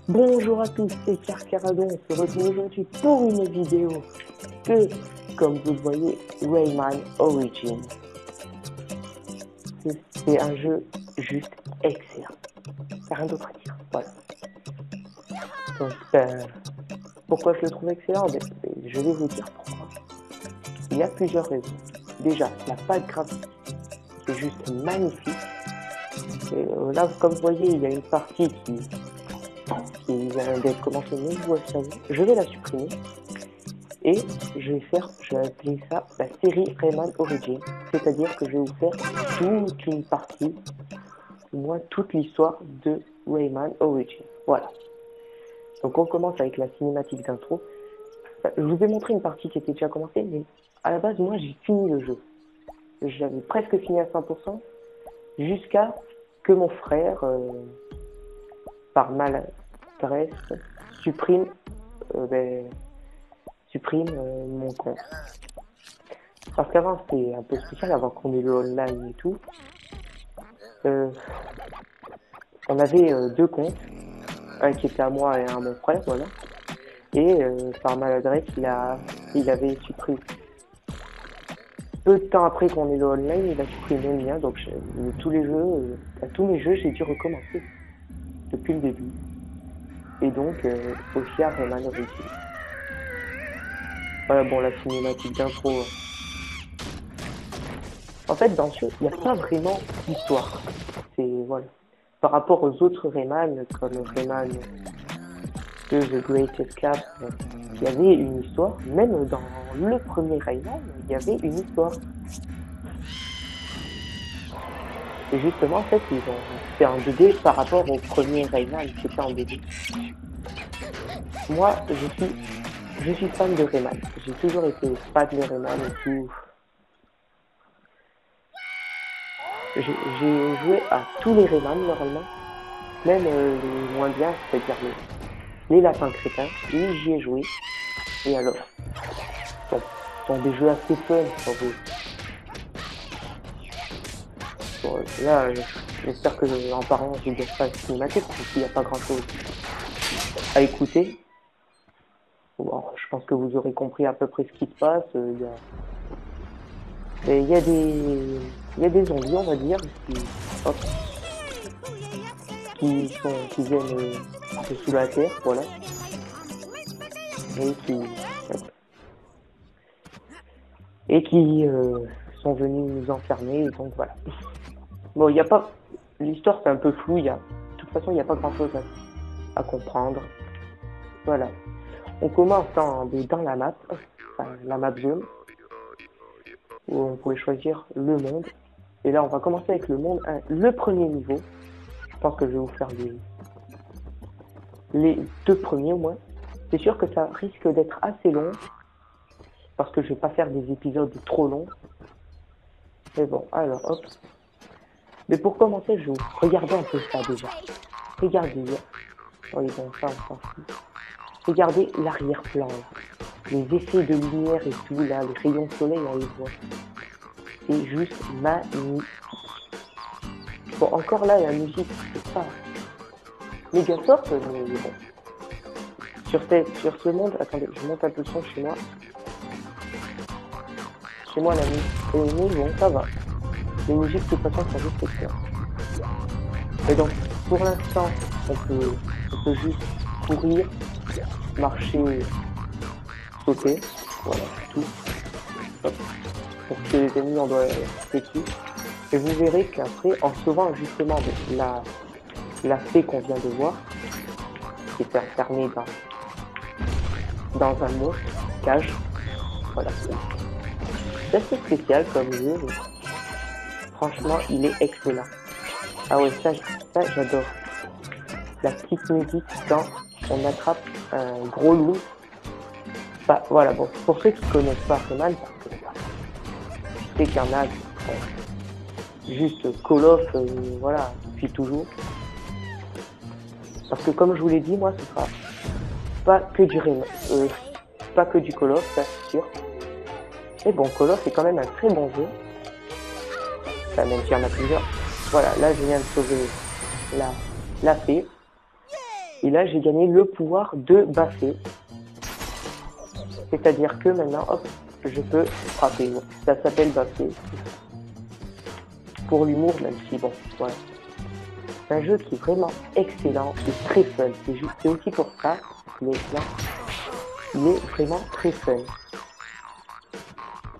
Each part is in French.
Bonjour à tous, c'est Carcaradon, on se retrouve aujourd'hui pour une vidéo que, comme vous le voyez, Rayman Origins. C'est un jeu juste excellent, rien d'autre à dire, voilà. Donc, pourquoi je le trouve excellent? Je vais vous dire pourquoi. Il y a plusieurs raisons. Déjà, la patte graphique, c'est juste magnifique. Et, là, comme vous voyez, il y a une partie qui vient d'être commencée, mais vous savez, je vais la supprimer et je vais appeler ça la série Rayman Origins, c'est-à-dire que je vais vous faire toute une partie, au moins toute l'histoire de Rayman Origins. Voilà. Donc on commence avec la cinématique d'intro. Je vous ai montré une partie qui était déjà commencée, mais à la base, moi j'ai fini le jeu. J'avais presque fini à 100%, jusqu'à que mon frère, par maladresse, supprime mon compte. Parce qu'avant c'était un peu spécial, avant qu'on ait le online et tout. On avait deux comptes, un qui était à moi et un à mon frère, voilà. Et par maladresse, il avait supprimé. Peu de temps après qu'on ait le online, il a supprimé le mien, donc tous mes jeux, j'ai dû recommencer depuis le début. Et donc, aussi à Rayman Origins. Voilà, bon, la cinématique d'intro. En fait, dans ce jeu, il n'y a pas vraiment d'histoire. C'est, voilà. Par rapport aux autres Rayman, comme Rayman de The Great Escape, il y avait une histoire. Même dans le premier Rayman, il y avait une histoire. Et justement, en fait, fait en 2D par rapport au premier Rayman, qui était en 2D. Moi, je suis fan de Rayman. J'ai toujours été fan de Rayman et tout. J'ai joué à tous les Rayman, normalement. Même les moins bien, c'est-à-dire les lapins crétins. Oui, j'y ai joué. Et alors, bon, ce sont des jeux assez fun, pour vous. Bon, là, j'espère que en parlant, je ne gâche pas la cinématique, parce qu'il n'y a pas grand-chose à écouter. Bon, je pense que vous aurez compris à peu près ce qui se passe. Il y a des zombies, on va dire, qui viennent de sous la terre, voilà. Et qui sont venus nous enfermer, donc voilà. Bon, il n'y a pas... L'histoire, c'est un peu flou, de toute façon, il n'y a pas grand-chose à comprendre. Voilà. On commence dans la map, enfin, la map zone, où on pouvait choisir le monde. Et là, on va commencer avec le monde 1, le premier niveau. Je pense que je vais vous faire les deux premiers au moins. C'est sûr que ça risque d'être assez long, parce que je vais pas faire des épisodes trop longs. Mais bon, alors, hop. Mais pour commencer, je vais vous regarder un peu ça déjà. Regardez. Oui, bon, ça, on s'en fout. Regardez l'arrière-plan, les effets de lumière et tout, là, les rayons de soleil, on les voit. C'est juste magnifique. Bon, encore là, la musique, c'est pas méga forte, mais bon. Sur ce monde, attendez, je monte un peu le son chez moi. Chez moi, la musique, mais bon, ça va. Les musiques, de toute façon, ça juste excellent. Et donc, pour l'instant, on peut juste courir, marcher, sauter, voilà, tout. Hop. Pour que les ennemis, on doit sauter dessus. Et vous verrez qu'après, en sauvant justement la fée qu'on vient de voir, qui était enfermée dans un monstre, cage, voilà. C'est assez spécial comme jeu, mais franchement, il est excellent. Ah ouais, ça j'adore. La petite musique quand on attrape un gros loup. Bah, voilà, bon, pour ceux qui connaissent pas Rayman, je sais qu'il y en a juste Call of, voilà, depuis toujours. Parce que comme je vous l'ai dit, moi, ce sera pas que pas que du Call of, ça c'est sûr. Mais bon, Call of est quand même un très bon jeu. Enfin, même s'il y en a plusieurs. Voilà, là je viens de sauver la fée. Et là j'ai gagné le pouvoir de baffer. C'est-à-dire que maintenant, hop, je peux frapper. Ça s'appelle baffer. Pour l'humour, même si bon, voilà. C'est un jeu qui est vraiment excellent et très fun. C'est aussi pour ça qu'il est excellent. Il est vraiment très fun.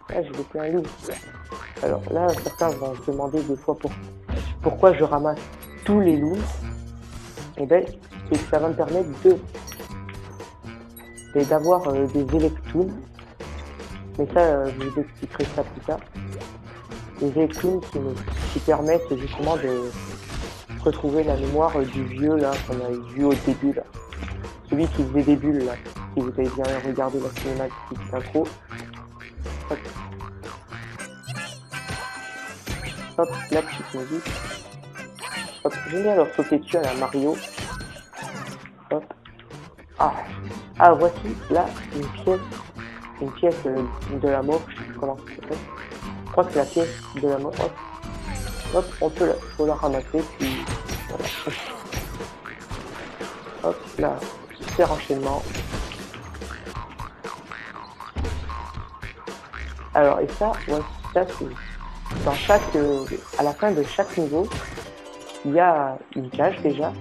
Là, je vais faire un loup. Alors là, certains vont se demander des fois pourquoi je ramasse tous les loups. Et ben, c'est que ça va me permettre d'avoir des électoons. Mais ça, je vous expliquerai ça plus tard. Des électoons qui permettent justement de retrouver la mémoire du vieux là qu'on a vu au début là. Celui qui faisait des bulles là. Si vous avez bien regardé la cinématique intro. Hop. Hop, la petite musique. Hop, j'aime bien leur sauter dessus à la Mario. Hop. Ah, voici là une pièce de la mort, je sais plus comment ça s'appelle. Je crois que c'est la pièce de la mort. Hop, hop, faut la ramasser, puis voilà. Hop, là, super enchaînement. Alors, et ça, ouais, ça c'est dans à la fin de chaque niveau, il y a une cage déjà.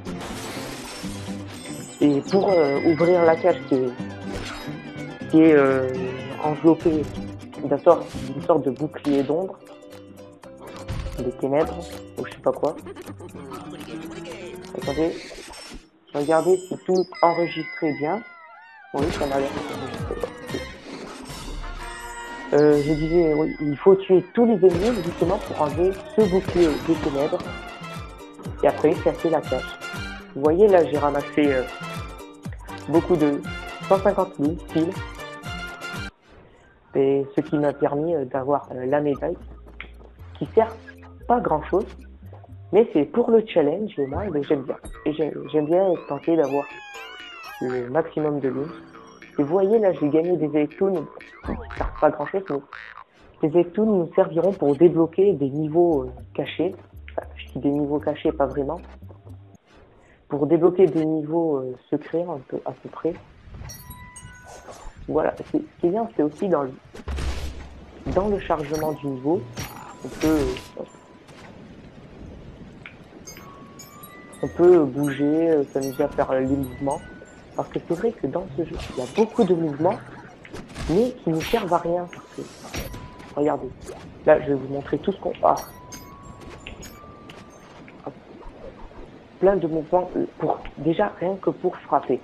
Et pour ouvrir la cage qui est enveloppée d'une sorte de bouclier d'ombre, des ténèbres, ou je sais pas quoi. Attendez, regardez si tout enregistré bien. Oui, ça m'a l'air enregistré. Je disais, oui, il faut tuer tous les ennemis justement pour enlever ce bouclier des ténèbres. Et après, casser la cage. Vous voyez, là, j'ai ramassé beaucoup de 150 000 piles. Et ce qui m'a permis d'avoir la médaille, qui sert pas grand chose, mais c'est pour le challenge, et moi, ben, j'aime bien. Et j'aime bien tenter d'avoir le maximum de lunes. Et vous voyez, là, j'ai gagné des électoons qui ne servent pas grand chose, mais les électoons nous serviront pour débloquer des niveaux cachés. Enfin, je dis des niveaux cachés, pas vraiment. Pour débloquer des niveaux secrets, à peu près. Voilà, ce qui est bien, c'est aussi dans le chargement du niveau, on peut bouger, s'amuser à faire les mouvements. Parce que c'est vrai que dans ce jeu, il y a beaucoup de mouvements, mais qui ne servent à rien. Parce que, regardez, là, je vais vous montrer tout ce qu'on a. Plein de mouvements, déjà rien que pour frapper.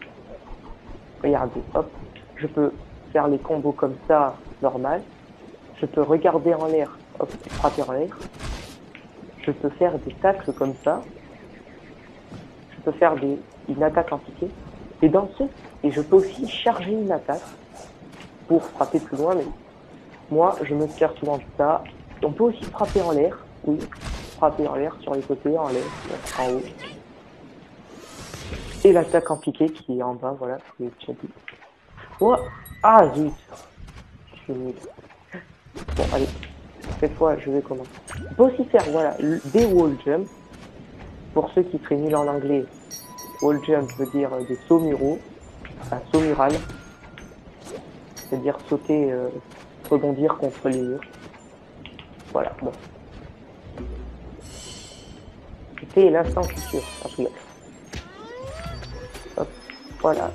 Regardez, hop, je peux faire les combos comme ça, normal. Je peux regarder en l'air, hop, frapper en l'air. Je peux faire des tacles comme ça. Je peux faire une attaque en piqué. Et je peux aussi charger une attaque pour frapper plus loin, mais moi, je me sers souvent de ça. On peut aussi frapper en l'air, oui, frapper en l'air, sur les côtés, en l'air, en haut. Et l'attaque en piqué qui est en bas, voilà, je l'ai déjà dit. Oh, ah zut, je suis nul. Bon, allez, cette fois, je vais commencer. On peut aussi faire, voilà, des wall jumps. Pour ceux qui seraient nuls en anglais, wall jump veut dire des sauts muraux, enfin saut mural, c'est-à-dire sauter, rebondir contre les murs. Voilà, bon. C'était l'instant futur, en tout cas. Hop, voilà.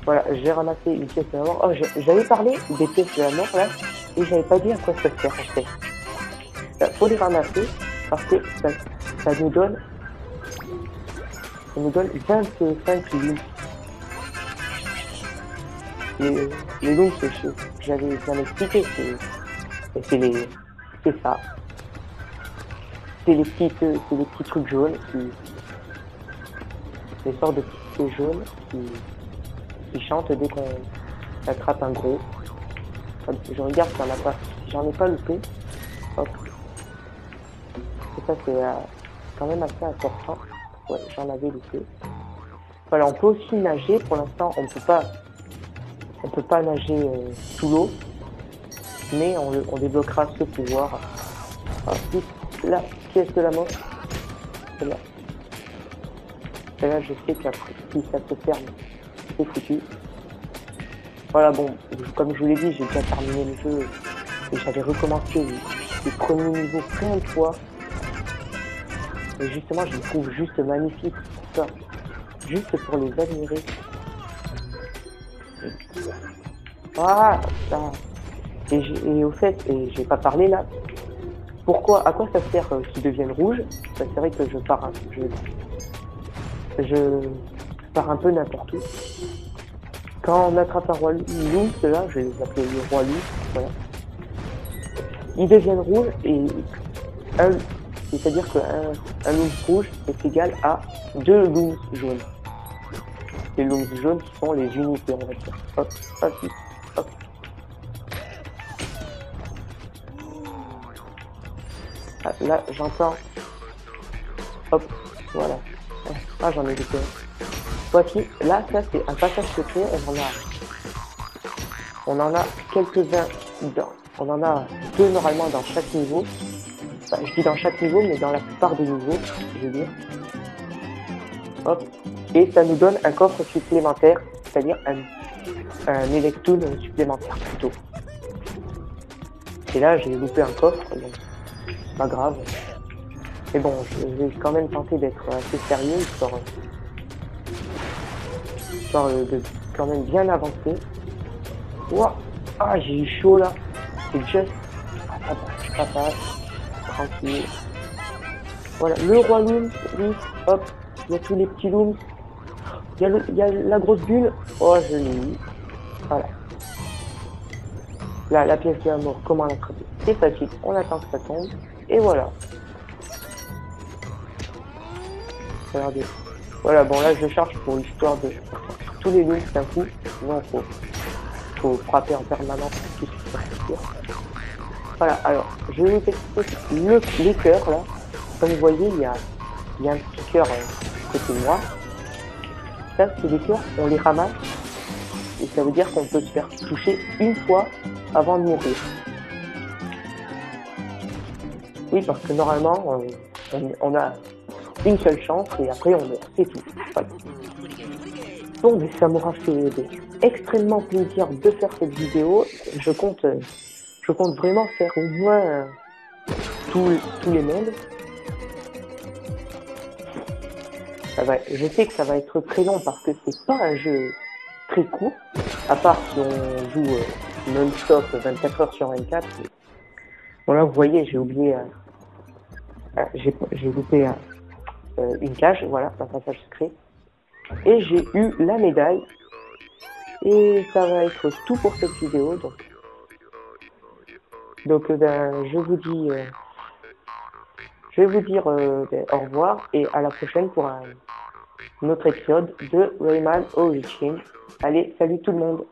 Voilà, j'ai ramassé une pièce de la mort. Oh, j'avais parlé des pièces de la mort là, et j'avais pas dit à quoi ça sert en fait. Il faut les ramasser parce que ça nous donne 25 lunes. Les lunes, j'avais bien expliqué, c'est ça. C'est les petits trucs jaunes des sortes de petits jaunes qui chantent dès qu'on attrape un gros. Je regarde si j'en ai pas loupé. Hop. Et ça c'est quand même assez important. Ouais, j'en avais loupé. Voilà, on peut aussi nager. Pour l'instant, on peut pas nager sous l'eau, mais on débloquera ce pouvoir. Ah, vite, là, pièce de la mort. Celle-là. Celle-là, je sais qu'après, si ça se ferme, c'est foutu. Voilà, bon, comme je vous l'ai dit, j'ai déjà terminé le jeu et j'avais recommencé les premiers niveaux plein de fois. Et justement, je les trouve juste magnifiques, ça. Juste pour les admirer. Ah, ça. Et au fait, et j'ai pas parlé là, à quoi ça sert qu'ils deviennent rouges? Bah, c'est vrai que je pars un peu n'importe où. Quand on attrape un roi loup, ceux-là, je vais les appeler le roi loup, voilà. Ils deviennent rouges c'est-à-dire qu'un loom rouge est égal à 2 looms jaunes. Les looms jaunes qui sont les unités, on va dire. Hop, hop, hop. Ah, là, j'entends. Hop, voilà. Ah, j'en ai loupé. Voici, là, ça c'est un passage secret, on en a quelques-uns on en a 2 normalement dans chaque niveau. Enfin, je dis dans chaque niveau, mais dans la plupart des niveaux, je veux dire. Hop. Et ça nous donne un coffre supplémentaire, c'est-à-dire un Electoon supplémentaire plutôt. Et là, j'ai loupé un coffre, donc c'est pas grave. Mais bon, je vais quand même tenter d'être assez sérieux, histoire de quand même bien avancer. Ouah, ah, j'ai eu chaud là. C'est juste. Papa, tranquille. Voilà, le roi loom, oui, hop, il y a tous les petits looms. Il y a la grosse bulle. Oh, je l'ai eu. Voilà. Là, la pièce de la mort, comment l'attraper? C'est facile, on attend que ça tombe. Et voilà. Regardez. Voilà, bon là je charge pour l'histoire de tous les looms d'un coup. Sinon, faut frapper en permanence pour qu'ils se fassent. Voilà, alors, je vais vous expliquer les cœurs là. Comme vous voyez, il y a un petit cœur côté moi. Ça, c'est les cœurs, on les ramasse. Et ça veut dire qu'on peut se faire toucher une fois avant de mourir. Oui, parce que normalement, on a une seule chance et après on meurt, c'est tout. Voilà. Bon, mais ça m'aura fait extrêmement plaisir de faire cette vidéo. Je compte vraiment faire au moins tous les mondes. Je sais que ça va être très long parce que c'est pas un jeu très court, à part si on joue non-stop 24 heures sur 24. Bon là, vous voyez, j'ai oublié, j'ai loupé une cage, voilà, un passage secret. Et j'ai eu la médaille. Et ça va être tout pour cette vidéo. Donc je vais vous dire au revoir et à la prochaine pour un autre épisode de Rayman Origins. Allez, salut tout le monde!